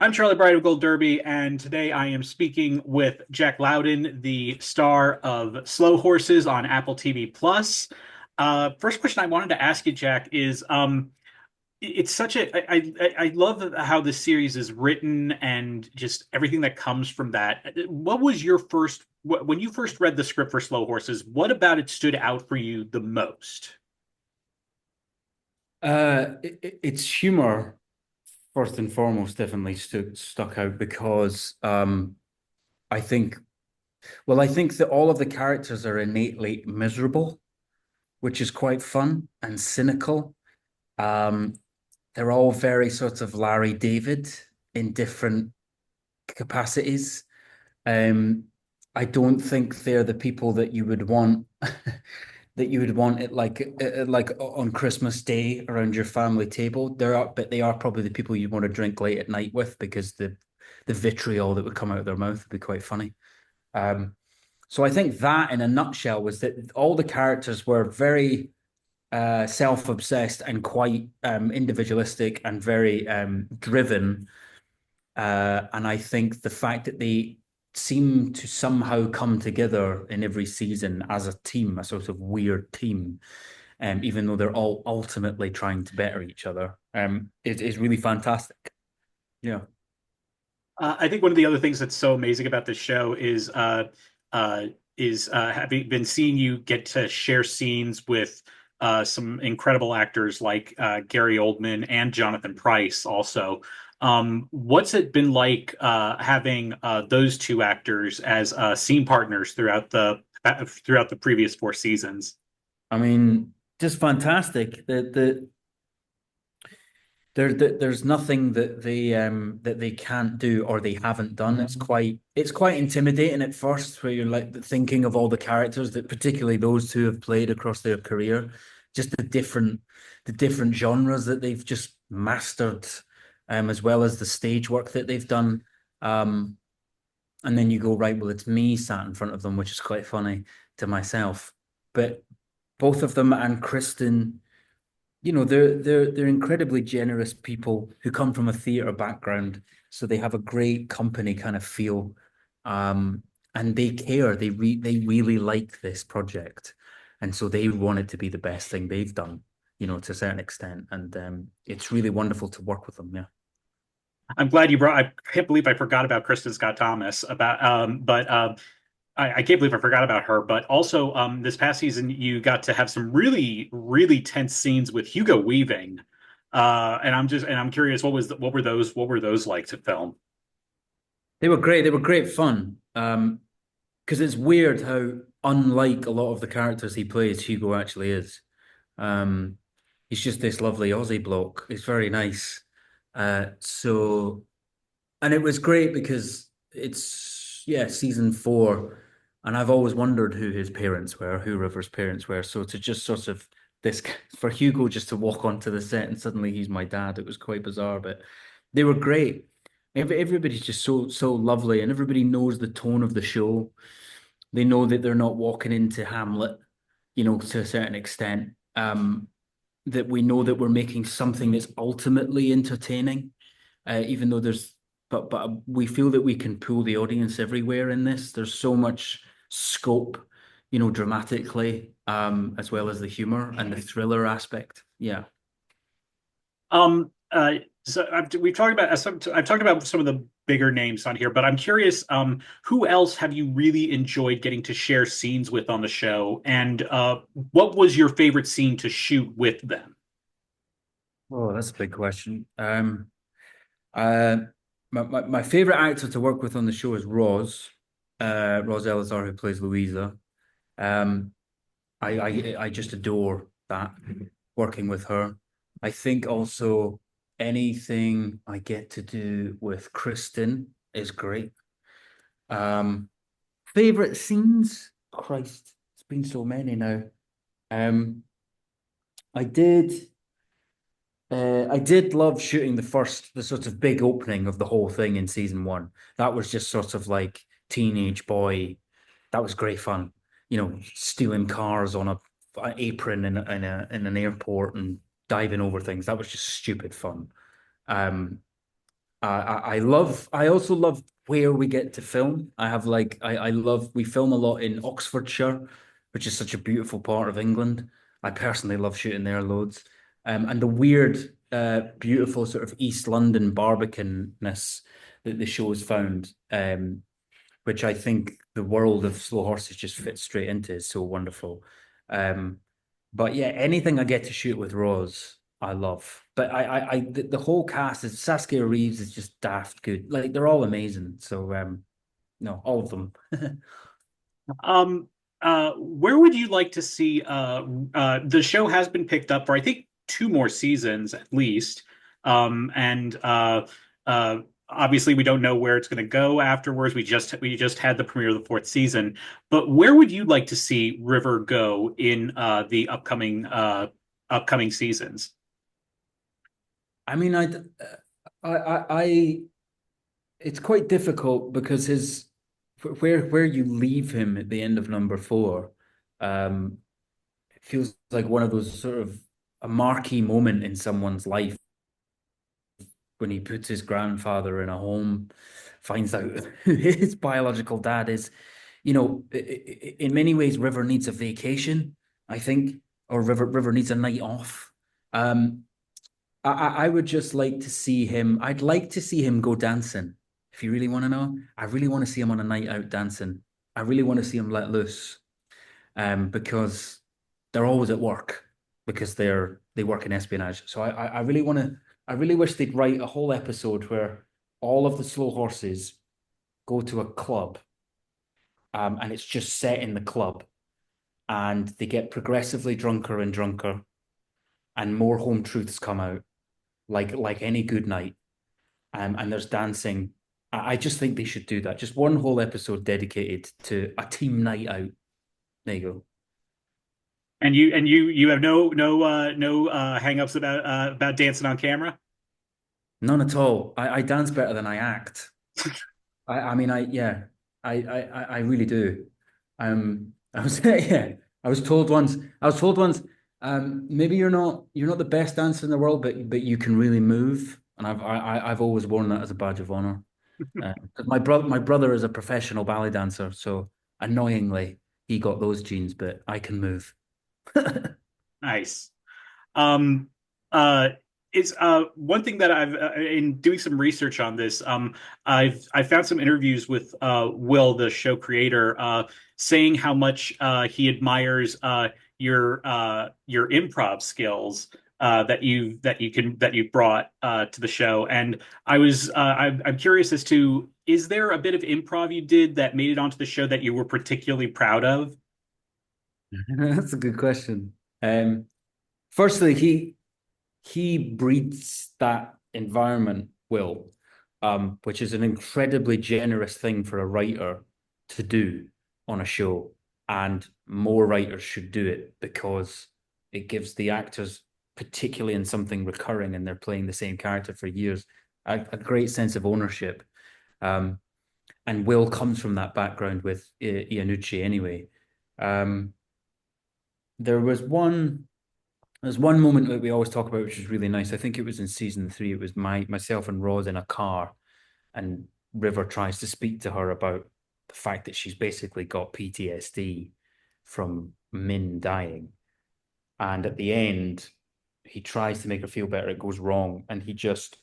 I'm Charlie Bright of Gold Derby, and today I am speaking with Jack Lowden, the star of Slow Horses on Apple TV Plus. First question I wanted to ask you, Jack, is it's such a I love how this series is written and just everything that comes from that. What was your first when you first read the script for Slow Horses? What about it stood out for you the most? Its humor, first and foremost, definitely stuck out because I think, I think that all of the characters are innately miserable, which is quite fun and cynical. Um, they're all very sort of Larry David in different capacities. Um, I don't think they're the people that you would want that you would want it like on Christmas Day around your family table. But they are probably the people you want to drink late at night with because the vitriol that would come out of their mouth would be quite funny. Um, so I think that in a nutshell was that all the characters were very self-obsessed and quite individualistic and very driven. And I think the fact that they seem to somehow come together in every season as a team, a sort of weird team, even though they're all ultimately trying to better each other, is really fantastic. Yeah. I think one of the other things that's so amazing about this show uh, is having been seeing you get to share scenes with some incredible actors like Gary Oldman and Jonathan Pryce. Also, what's it been like having those two actors as scene partners throughout the previous four seasons? I mean, just fantastic. There's nothing that they can't do or they haven't done. It's quite intimidating at first, where you're like thinking of all the characters that particularly those two have played across their career, just the different genres that they've just mastered, as well as the stage work that they've done. Um, and then you go, right, well, it's me sat in front of them, which is quite funny to myself. But both of them and Kristen, they're incredibly generous people who come from a theater background, so they have a great company kind of feel, and they care. They really like this project, and so they want it to be the best thing they've done, to a certain extent. And it's really wonderful to work with them. Yeah. I'm glad you brought. I can't believe I forgot about Kristen Scott Thomas. But I can't believe I forgot about her. But also, this past season, you got to have some really, really tense scenes with Hugo Weaving. And I'm curious, what were those like to film? They were great. They were great fun. Because it's weird how unlike a lot of the characters he plays, Hugo actually is. Um, he's just this lovely Aussie bloke. He's very nice. And it was great because it's, yeah, season four, and I've always wondered who his parents were, who River's parents were. So to just sort of this for Hugo just to walk onto the set and suddenly he's my dad, it was quite bizarre, but they were great. Everybody's just so lovely, and everybody knows the tone of the show. They know that they're not walking into Hamlet, to a certain extent. That we know that we're making something that's ultimately entertaining, even though but we feel that we can pull the audience everywhere in this. There's so much scope, dramatically, as well as the humor and the thriller aspect. Yeah. Um, uh, we've talked about I've talked about some of the bigger names on here, but I'm curious, who else have you really enjoyed getting to share scenes with on the show, and what was your favorite scene to shoot with them? Oh, that's a big question. Uh, my favorite actor to work with on the show is Roz Elazar, who plays Louisa. Um, I just adore that, working with her. I think also anything I get to do with Kristen is great. Um, Favorite scenes? Christ, it's been so many now. Um, I did I did love shooting the sort of big opening of the whole thing in season one. That was just sort of like teenage boy. That was great fun. Stealing cars on an apron in an airport and diving over things. That was just stupid fun. Um, I also love where we get to film. I love, we film a lot in Oxfordshire, which is such a beautiful part of England. I personally love shooting there loads. And the weird, beautiful sort of East London Barbican-ness that the show has found, which I think the world of Slow Horses just fits straight into is so wonderful. Um, but yeah, anything I get to shoot with Roz, I love. But the whole cast is Saskia Reeves is just daft good. Like they're all amazing. So no, all of them. Um, where would you like to see the show has been picked up for I think two more seasons at least. And uh obviously we don't know where it's going to go afterwards. We just had the premiere of the fourth season. But where would you like to see River go in the upcoming seasons? I mean, I it's quite difficult because his where you leave him at the end of number four, um, it feels like one of those sort of a marquee moment in someone's life when he puts his grandfather in a home, finds out who his biological dad is. You know, in many ways, River needs a vacation, I think, or River needs a night off. Um, I would just like to see him. I'd like to see him go dancing. If you really want to know, I really want to see him on a night out dancing. I really want to see him let loose. Because they're always at work because they work in espionage. So I really want to. I really wish they'd write a whole episode where all of the slow horses go to a club, and it's just set in the club, and they get progressively drunker and drunker, and more home truths come out, like any good night. And there's dancing. I just think they should do that. Just one whole episode dedicated to a team night out. There you go. And you have no hangups about dancing on camera? None at all. I dance better than I act. I mean, yeah, I really do. I was yeah, I was told once, maybe you're not the best dancer in the world, but you can really move. And I've always worn that as a badge of honor. 'Cause my brother is a professional ballet dancer, so annoyingly he got those genes, but I can move. Nice. Um, uh, it's one thing that I've in doing some research on this. I found some interviews with Will, the show creator, saying how much he admires your improv skills that you've brought to the show. And I'm curious as to, is there a bit of improv you did that made it onto the show that you were particularly proud of? That's a good question. Um, Firstly, he breeds that environment, Will, which is an incredibly generous thing for a writer to do on a show. And more writers should do it because it gives the actors, particularly in something recurring and they're playing the same character for years, a great sense of ownership. Um, and Will comes from that background with Iannucci anyway. Um, there was one there's one moment that we always talk about, which is really nice. I think it was in season three. It was myself and Roz in a car, and River tries to speak to her about the fact that she's basically got PTSD from Min dying. And at the end, he tries to make her feel better. It goes wrong, and he just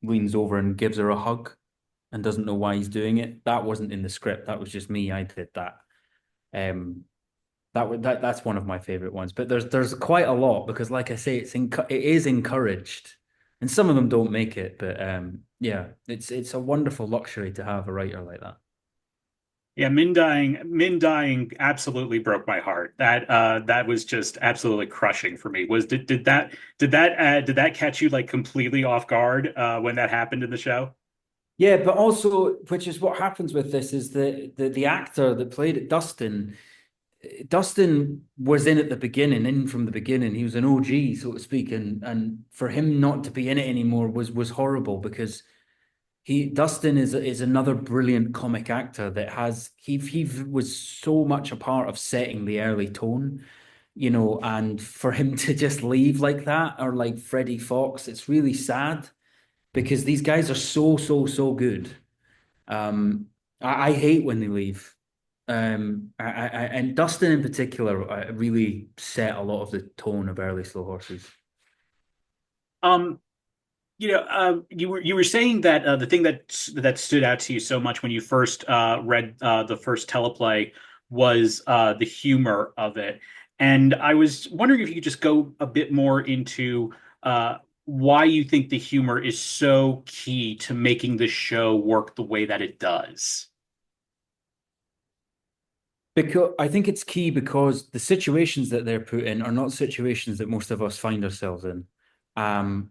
leans over and gives her a hug and doesn't know why he's doing it. That wasn't in the script. That was just me. I did that. Um, that's one of my favorite ones. But there's quite a lot because, like I say, it is encouraged, and some of them don't make it. But yeah, it's a wonderful luxury to have a writer like that. Yeah, Min dying absolutely broke my heart. That was just absolutely crushing for me. Did that catch you like completely off guard when that happened in the show? Yeah, but also, which is what happens with this, is the actor that played it, Dustin was in at the beginning, in from the beginning. He was an OG, so to speak, and for him not to be in it anymore was horrible because Dustin is another brilliant comic actor that he was so much a part of setting the early tone, you know, and for him to just leave like that, or like Freddie Fox, it's really sad. because these guys are so good. I hate when they leave. And Dustin in particular really set a lot of the tone of early Slow Horses. Um, you were saying that the thing that stood out to you so much when you first read the first teleplay was the humor of it, and I was wondering if you could just go a bit more into why you think the humor is so key to making the show work the way that it does. Because I think it's key because the situations that they're put in are not situations that most of us find ourselves in. Um,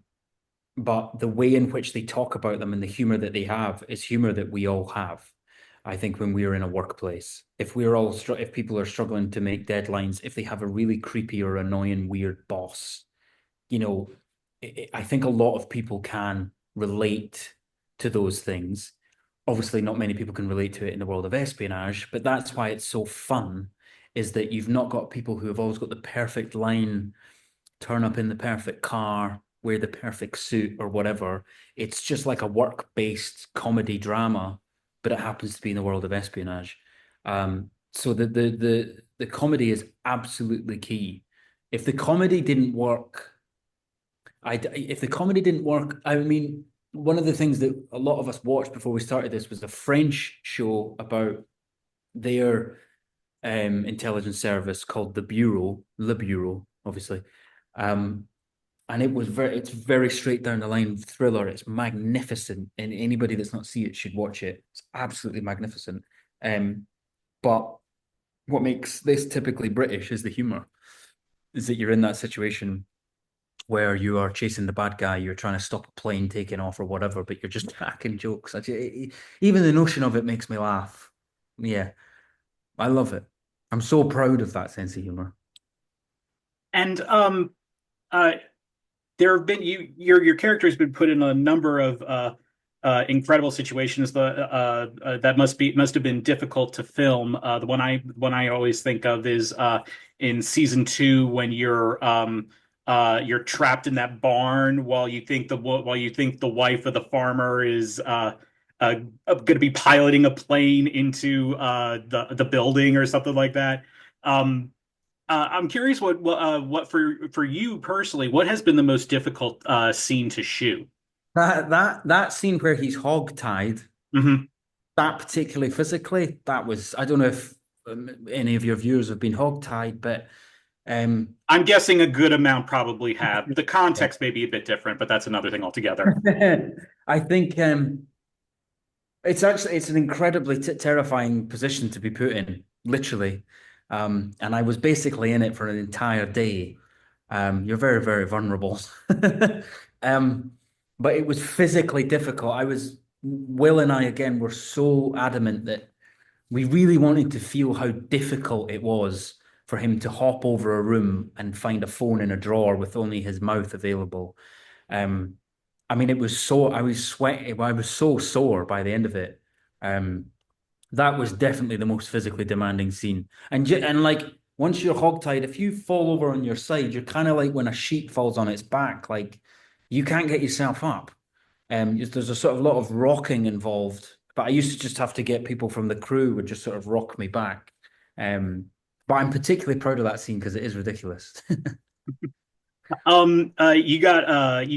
but the way in which they talk about them and the humor that they have is humor that we all have. I think when we are in a workplace, if people are struggling to make deadlines, if they have a really creepy or annoying, weird boss, you know, I think a lot of people can relate to those things. Obviously, not many people can relate to it in the world of espionage, but that's why it's so fun, is that you've not got people who have always got the perfect line, turn up in the perfect car, wear the perfect suit or whatever. It's just like a work-based comedy drama, but it happens to be in the world of espionage. So the comedy is absolutely key. If the comedy didn't work, if the comedy didn't work, I mean, one of the things that a lot of us watched before we started this was a French show about their intelligence service called the Bureau, Le Bureau, obviously. Um, and it's very straight down the line thriller. It's magnificent, and anybody that's not seen it should watch it. It's absolutely magnificent. But what makes this typically British is the humor. Is that you're in that situation where you are chasing the bad guy, you're trying to stop a plane taking off or whatever, but you're just cracking jokes. Even the notion of it makes me laugh. Yeah, I love it. I'm so proud of that sense of humor. And uh, there have been your character has been put in a number of incredible situations that must have been difficult to film. The one I always think of is in season two when you're trapped in that barn while you think the wife of the farmer is going to be piloting a plane into the building or something like that. Um, I'm curious what for you personally, what has been the most difficult scene to shoot? That scene where he's hog-tied, Hmm. that particularly physically, that was, I don't know if any of your viewers have been hog-tied, but um, I'm guessing a good amount probably have. The context may be a bit different, but that's another thing altogether. I think it's an incredibly terrifying position to be put in, literally. And I was basically in it for an entire day. You're very vulnerable. Um, but it was physically difficult. Will and I again were so adamant that we really wanted to feel how difficult it was for him to hop over a room and find a phone in a drawer with only his mouth available. Um, I mean, I was sweating, I was so sore by the end of it. Um, that was definitely the most physically demanding scene. And like once you're hogtied, if you fall over on your side, you're kind of like when a sheep falls on its back, like you can't get yourself up. There's a sort of lot of rocking involved, but I used to just have to get people from the crew would just sort of rock me back. Um, but I'm particularly proud of that scene because it is ridiculous. You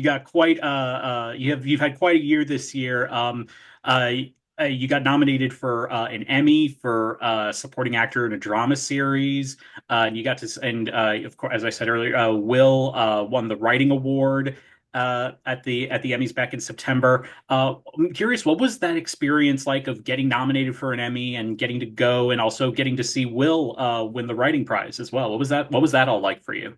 got quite you've had quite a year this year. Uh, you got nominated for an Emmy for supporting actor in a drama series. And you got to and of course, as I said earlier, Will won the writing award at the Emmys back in September. I'm curious, what was that experience like of getting nominated for an Emmy and getting to go and also getting to see Will win the writing prize as well? What was that all like for you?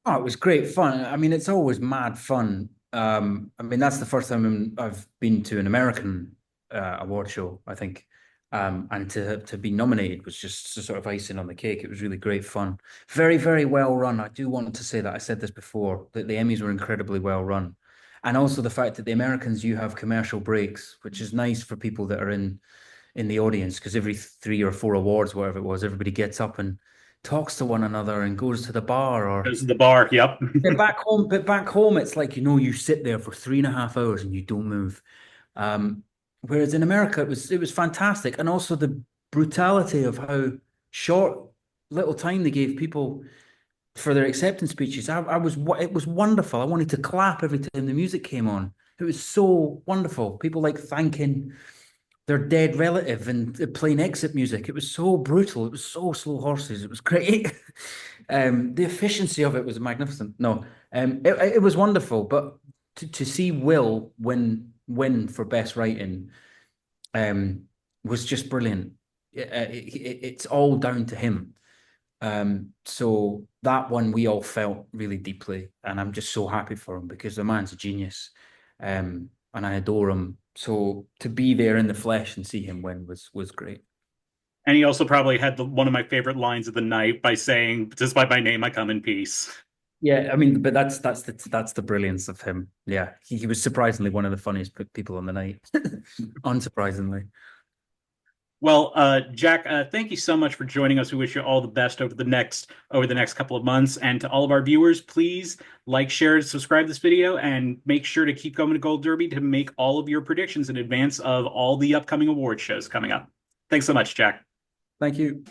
Oh, it was great fun. I mean, it's always mad fun. I mean, that's the first time I've been to an American award show, I think. And to be nominated was just sort of icing on the cake. It was really great fun. Very well run. I do want to say that I said this before, that the Emmys were incredibly well run. And also the fact that the Americans, you have commercial breaks, which is nice for people that are in the audience, because every 3 or 4 awards, whatever it was, everybody gets up and talks to one another and goes to the bar or Goes to the bar. Yep. but back home, it's like, you sit there for 3.5 hours and you don't move. Um, Whereas in America, it was fantastic, and also the brutality of how short little time they gave people for their acceptance speeches. It was wonderful. I wanted to clap every time the music came on. It was so wonderful. People like thanking their dead relative and playing exit music. It was so brutal. It was so slow horses. It was great. The efficiency of it was magnificent. No, it was wonderful. But to see Will win for best writing um, was just brilliant. It's all down to him. So that one we all felt really deeply, and I'm just so happy for him because the man's a genius, and I adore him. So to be there in the flesh and see him win was great. And he also probably had one of my favorite lines of the night by saying, "Just by my name, I come in peace." Yeah, I mean, but that's the brilliance of him. Yeah, he was surprisingly one of the funniest people on the night, unsurprisingly. Well, Jack, thank you so much for joining us. We wish you all the best over the next couple of months. And to all of our viewers, please like, share, and subscribe this video, and make sure to keep going to Gold Derby to make all of your predictions in advance of all the upcoming award shows coming up. Thanks so much, Jack. Thank you.